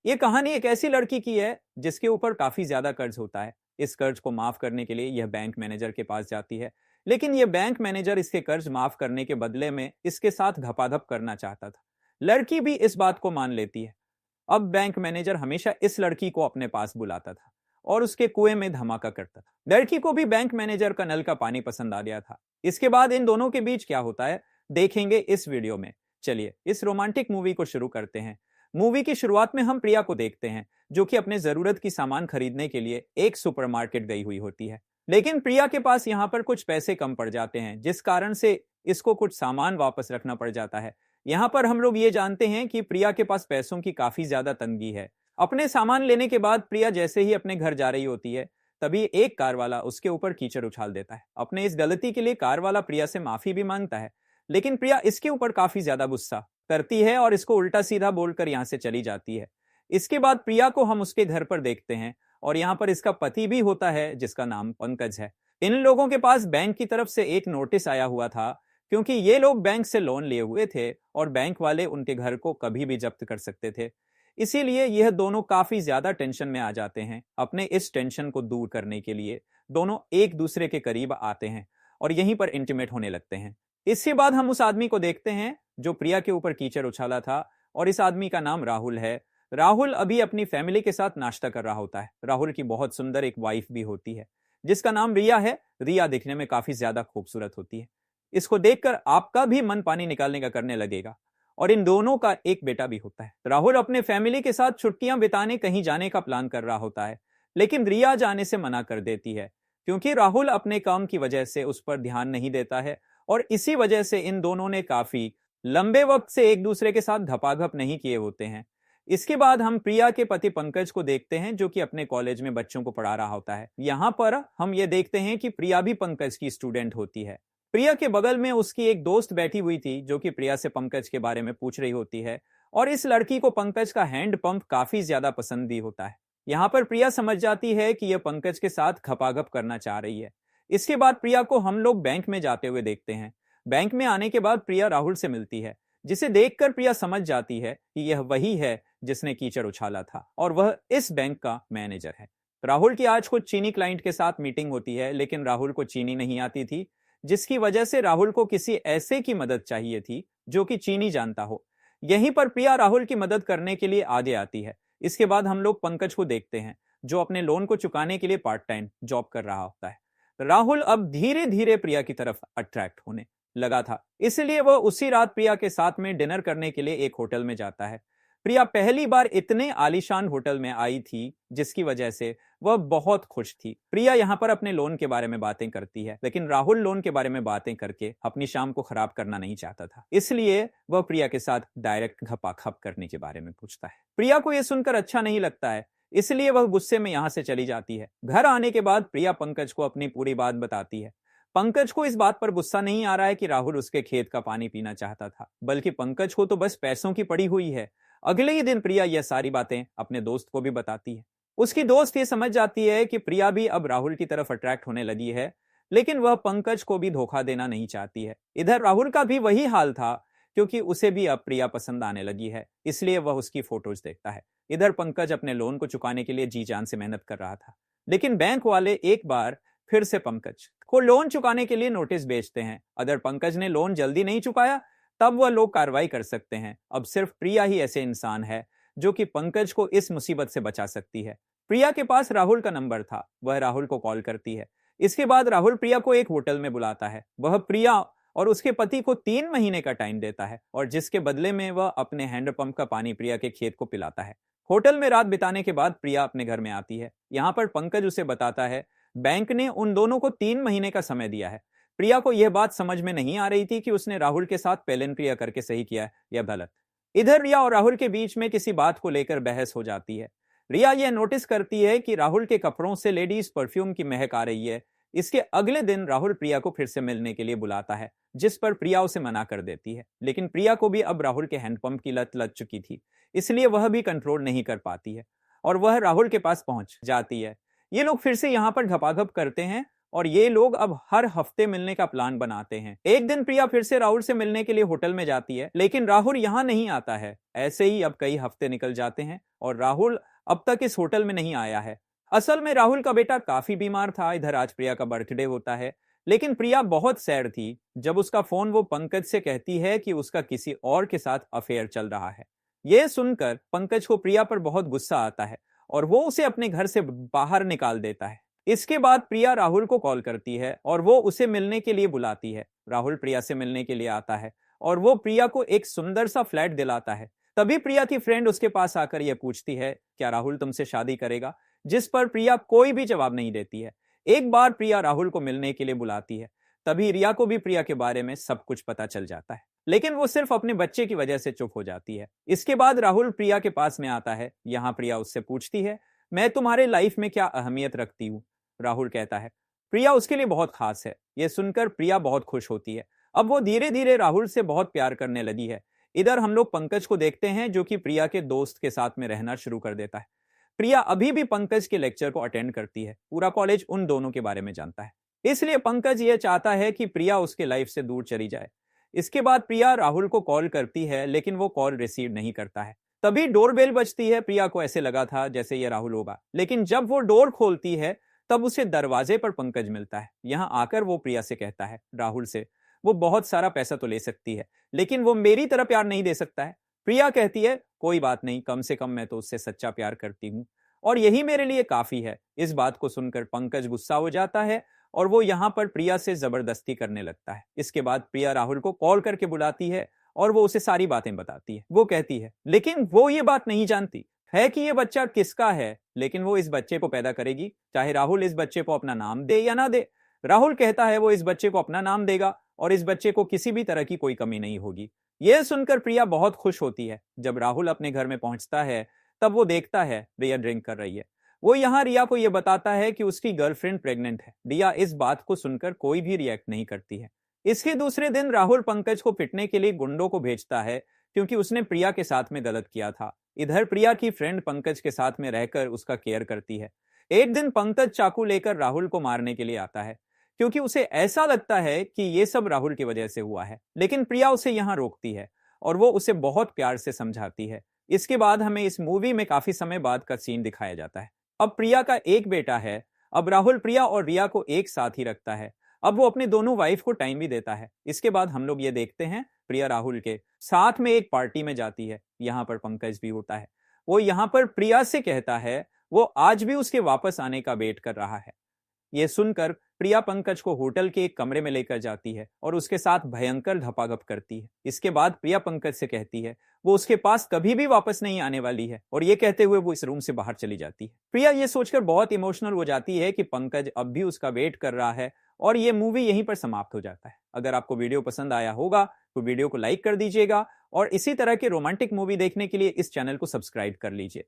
ये कहानी एक ऐसी लड़की की है जिसके ऊपर काफी ज्यादा कर्ज होता है। इस कर्ज को माफ करने के लिए यह बैंक मैनेजर के पास जाती है, लेकिन यह बैंक मैनेजर इसके कर्ज माफ करने के बदले में इसके साथ धपाधप करना चाहता था। लड़की भी इस बात को मान लेती है। अब बैंक मैनेजर हमेशा इस लड़की को अपने पास बुलाता था और उसके कुएं में धमाका करता था। लड़की को भी बैंक मैनेजर का नल का पानी पसंद आ गया था। इसके बाद इन दोनों के बीच क्या होता है, देखेंगे इस वीडियो में। चलिए इस रोमांटिक मूवी को शुरू करते हैं। मूवी की शुरुआत में हम प्रिया को देखते हैं, जो कि अपने जरूरत की सामान खरीदने के लिए एक सुपरमार्केट गई हुई होती है। लेकिन प्रिया के पास यहाँ पर कुछ पैसे कम पड़ जाते हैं, जिस कारण से इसको कुछ सामान वापस रखना पड़ जाता है। यहाँ पर हम लोग ये जानते हैं कि प्रिया के पास पैसों की काफी ज्यादा तंगी है। अपने सामान लेने के बाद प्रिया जैसे ही अपने घर जा रही होती है, तभी एक कार वाला उसके ऊपर कीचड़ उछाल देता है। अपने इस गलती के लिए कार वाला प्रिया से माफी भी मांगता है, लेकिन प्रिया इसके ऊपर काफी ज्यादा गुस्सा करती है और इसको उल्टा सीधा बोलकर यहाँ से चली जाती है। इसके बाद प्रिया को हम उसके घर पर देखते हैं और यहाँ पर इसका पति भी होता है, जिसका नाम पंकज है। इन लोगों के पास बैंक की तरफ से एक नोटिस आया हुआ था, क्योंकि ये लोग बैंक से लोन लिए हुए थे और बैंक वाले उनके घर को कभी भी जब्त कर सकते थे। इसीलिए यह दोनों काफी ज्यादा टेंशन में आ जाते हैं। अपने इस टेंशन को दूर करने के लिए दोनों एक दूसरे के करीब आते हैं और यहीं पर इंटीमेट होने लगते हैं। इसके बाद हम उस आदमी को देखते हैं जो प्रिया के ऊपर कीचड़ उछाला था, और इस आदमी का नाम राहुल है। राहुल अभी अपनी फैमिली के साथ नाश्ता कर रहा होता है। राहुल की बहुत सुंदर एक वाइफ भी होती है, जिसका नाम रिया है। रिया दिखने में काफी ज्यादा खूबसूरत होती है। इसको देखकर आपका भी मन पानी निकालने का करने लगेगा। और इन दोनों का एक बेटा भी होता है। राहुल अपने फैमिली के साथ छुट्टियां बिताने कहीं जाने का प्लान कर रहा होता है, लेकिन रिया जाने से मना कर देती है, क्योंकि राहुल अपने काम की वजह से उस पर ध्यान नहीं देता है। और इसी वजह से इन दोनों ने काफी लंबे वक्त से एक दूसरे के साथ धपाधप नहीं किए होते हैं। इसके बाद हम प्रिया के पति पंकज को देखते हैं, जो कि अपने कॉलेज में बच्चों को पढ़ा रहा होता है। यहाँ पर हम ये देखते हैं कि प्रिया भी पंकज की स्टूडेंट होती है। प्रिया के बगल में उसकी एक दोस्त बैठी हुई थी, जो कि प्रिया से पंकज के बारे में पूछ रही होती है। और इस लड़की को पंकज का हैंड पंप काफी ज्यादा पसंद भी होता है। यहाँ पर प्रिया समझ जाती है कि यह पंकज के साथ खपागप करना चाह रही है। इसके बाद प्रिया को हम लोग बैंक में जाते हुए देखते हैं। बैंक में आने के बाद प्रिया राहुल से मिलती है, जिसे देखकर प्रिया समझ जाती है कि यह वही है जिसने कीचड़ उछाला था और वह इस बैंक का मैनेजर है। राहुल की आज कुछ चीनी क्लाइंट के साथ मीटिंग होती है, लेकिन राहुल को चीनी नहीं आती थी, जिसकी वजह से राहुल को किसी ऐसे की मदद चाहिए थी जो कि चीनी जानता हो। यहीं पर प्रिया राहुल की मदद करने के लिए आगे आती है। इसके बाद हम लोग पंकज को देखते हैं, जो अपने लोन को चुकाने के लिए पार्ट टाइम जॉब कर रहा होता है। राहुल अब धीरे धीरे प्रिया की तरफ अट्रैक्ट होने लगा था, इसलिए वह उसी रात प्रिया के साथ में डिनर करने के लिए एक होटल में जाता है। प्रिया पहली बार इतने आलीशान होटल में आई थी, जिसकी वजह से वह बहुत खुश थी। प्रिया यहाँ पर अपने लोन के बारे में बातें करती है, लेकिन राहुल लोन के बारे में बातें करके अपनी शाम को खराब करना नहीं चाहता था, इसलिए वह प्रिया के साथ डायरेक्ट घपाखप करने के बारे में पूछता है। प्रिया को यह सुनकर अच्छा नहीं लगता है, इसलिए वह गुस्से में यहाँ से चली जाती है। घर आने के बाद प्रिया पंकज को अपनी पूरी बात बताती है। पंकज को इस बात पर गुस्सा नहीं आ रहा है कि राहुल उसके खेत का पानी पीना चाहता था, बल्कि पंकज को तो बस पैसों की पड़ी हुई है। अगले ही दिन प्रिया यह सारी बातें अपने दोस्त को भी बताती है। उसकी दोस्त ये समझ जाती है कि प्रिया भी अब राहुल की तरफ अट्रैक्ट होने लगी है, लेकिन वह पंकज को भी धोखा देना नहीं चाहती है। इधर राहुल का भी वही हाल था, क्योंकि उसे भी अब प्रिया पसंद आने लगी है, इसलिए वह उसकी फोटोज देखता है। इधर पंकज अपने लोन को चुकाने के लिए जी जान से मेहनत कर रहा था, लेकिन बैंक वाले एक बार फिर से पंकज को लोन चुकाने के लिए नोटिस भेजते हैं। अगर पंकज ने लोन जल्दी नहीं चुकाया, तब वह लोग कार्रवाई कर सकते हैं। अब सिर्फ प्रिया ही ऐसे इंसान है जो कि पंकज को इस मुसीबत से बचा सकती है। प्रिया के पास राहुल का नंबर था, वह राहुल को कॉल करती है। इसके बाद राहुल प्रिया को एक होटल में बुलाता है। वह प्रिया और उसके पति को 3 महीने का टाइम देता है, और जिसके बदले में वह अपने हैंडपंप का पानी प्रिया के खेत को पिलाता है। होटल में रात बिताने के बाद प्रिया अपने घर में आती है। यहाँ पर पंकज उसे बताता है बैंक ने उन दोनों को 3 महीने का समय दिया है। प्रिया को यह बात समझ में नहीं आ रही थी कि उसने राहुल के साथ पेलन क्रिया करके सही किया है या गलत। इधर रिया और राहुल के बीच में किसी बात को लेकर बहस हो जाती है। रिया यह नोटिस करती है कि राहुल के कपड़ों से लेडीज परफ्यूम की महक आ रही है। इसके अगले दिन राहुल प्रिया को फिर से मिलने के लिए बुलाता है, जिस पर प्रिया उसे मना कर देती है। लेकिन प्रिया को भी अब राहुल के हैंडपंप की लत लग चुकी थी, इसलिए वह भी कंट्रोल नहीं कर पाती है और वह राहुल के पास पहुंच जाती है। ये लोग फिर से यहाँ पर घपाघप करते हैं और ये लोग अब हर हफ्ते मिलने का प्लान बनाते हैं। एक दिन प्रिया फिर से राहुल से मिलने के लिए होटल में जाती है, लेकिन राहुल यहाँ नहीं आता है। ऐसे ही अब कई हफ्ते निकल जाते हैं और राहुल अब तक इस होटल में नहीं आया है। असल में राहुल का बेटा काफी बीमार था। इधर आज प्रिया का बर्थडे होता है, लेकिन प्रिया बहुत सैड थी जब उसका फोन वो पंकज से कहती है कि उसका किसी और के साथ अफेयर चल रहा है। यह सुनकर पंकज को प्रिया पर बहुत गुस्सा आता है और वो उसे अपने घर से बाहर निकाल देता है। इसके बाद प्रिया राहुल को कॉल करती है और वो उसे मिलने के लिए बुलाती है। राहुल प्रिया से मिलने के लिए आता है और वो प्रिया को एक सुंदर सा फ्लैट दिलाता है। तभी प्रिया की फ्रेंड उसके पास आकर यह पूछती है, क्या राहुल तुमसे शादी करेगा? जिस पर प्रिया कोई भी जवाब नहीं देती है। एक बार प्रिया राहुल को मिलने के लिए बुलाती है। तभी रिया को भी प्रिया के बारे में सब कुछ पता चल जाता है, लेकिन वो सिर्फ अपने बच्चे की वजह से चुप हो जाती है। इसके बाद राहुल प्रिया के पास में आता है। यहाँ प्रिया उससे पूछती है, मैं तुम्हारे लाइफ में क्या अहमियत रखती हूँ? राहुल कहता है, प्रिया उसके लिए बहुत खास है। यह सुनकर प्रिया बहुत खुश होती है। अब वो धीरे धीरे राहुल से बहुत प्यार करने लगी है। इधर हम लोग पंकज को देखते हैं, जो कि प्रिया के दोस्त के साथ में रहना शुरू कर देता है। प्रिया अभी भी पंकज के लेक्चर को अटेंड करती है। पूरा कॉलेज उन दोनों के बारे में जानता है, इसलिए पंकज यह चाहता है कि प्रिया उसके लाइफ से दूर चली जाए। इसके बाद प्रिया राहुल को कॉल करती है, लेकिन वो कॉल रिसीव नहीं करता है। तभी डोरबेल बजती है। प्रिया को ऐसे लगा था जैसे ये राहुल होगा, लेकिन जब वो डोर खोलती है तब उसे दरवाजे पर पंकज मिलता है। यहाँ आकर वो प्रिया से कहता है, राहुल से, वो बहुत सारा पैसा तो ले सकती है, लेकिन वो मेरी तरह प्यार नहीं दे सकता है। प्रिया कहती है, कोई बात नहीं, कम से कम मैं तो उससे सच्चा प्यार करती हूँ और यही मेरे लिए काफी है। इस बात को सुनकर पंकज गुस्सा हो जाता है और वो यहाँ पर प्रिया से जबरदस्ती करने लगता है। इसके बाद प्रिया राहुल को कॉल करके बुलाती है और वो उसे सारी बातें बताती है। वो कहती है, लेकिन वो ये बात नहीं जानती है कि ये बच्चा किसका है, लेकिन वो इस बच्चे को पैदा करेगी, चाहे राहुल इस बच्चे को अपना नाम दे या ना दे। राहुल कहता है वो इस बच्चे को अपना नाम देगा और इस बच्चे को किसी भी तरह की कोई कमी नहीं होगी। यह सुनकर प्रिया बहुत खुश होती है। जब राहुल अपने घर में पहुंचता है तब वो देखता है रिया ड्रिंक कर रही है। वो यहाँ रिया को यह बताता है कि उसकी गर्लफ्रेंड प्रेग्नेंट है। रिया इस बात को सुनकर कोई भी रिएक्ट नहीं करती है। इसके दूसरे दिन राहुल पंकज को पिटने के लिए गुंडों को भेजता है, क्योंकि उसने प्रिया के साथ में गलत किया था। इधर प्रिया की फ्रेंड पंकज के साथ में रहकर उसका केयर करती है। एक दिन पंकज चाकू लेकर राहुल को मारने के लिए आता है, क्योंकि उसे ऐसा लगता है कि ये सब राहुल की वजह से हुआ है। लेकिन प्रिया उसे यहाँ रोकती है और वो उसे बहुत प्यार से समझाती है। इसके बाद हमें इस मूवी में काफी समय बाद का सीन दिखाया जाता है। अब प्रिया का एक बेटा है। अब राहुल प्रिया और रिया को एक साथ ही रखता है। अब वो अपने दोनों वाइफ को टाइम भी देता है। इसके बाद हम लोग ये देखते हैं, प्रिया राहुल के साथ में एक पार्टी में जाती है। यहाँ पर पंकज भी होता है। वो यहाँ पर प्रिया से कहता है वो आज भी उसके वापस आने का वेट कर रहा है। ये सुनकर प्रिया पंकज को होटल के एक कमरे में लेकर जाती है और उसके साथ भयंकर धपाधप करती है। इसके बाद प्रिया पंकज से कहती है वो उसके पास कभी भी वापस नहीं आने वाली है, और ये कहते हुए वो इस रूम से बाहर चली जाती है। प्रिया ये सोचकर बहुत इमोशनल हो जाती है कि पंकज अब भी उसका वेट कर रहा है, और ये मूवी यहीं पर समाप्त हो जाता है। अगर आपको वीडियो पसंद आया होगा तो वीडियो को लाइक कर दीजिएगा और इसी तरह के रोमांटिक मूवी देखने के लिए इस चैनल को सब्सक्राइब कर लीजिए।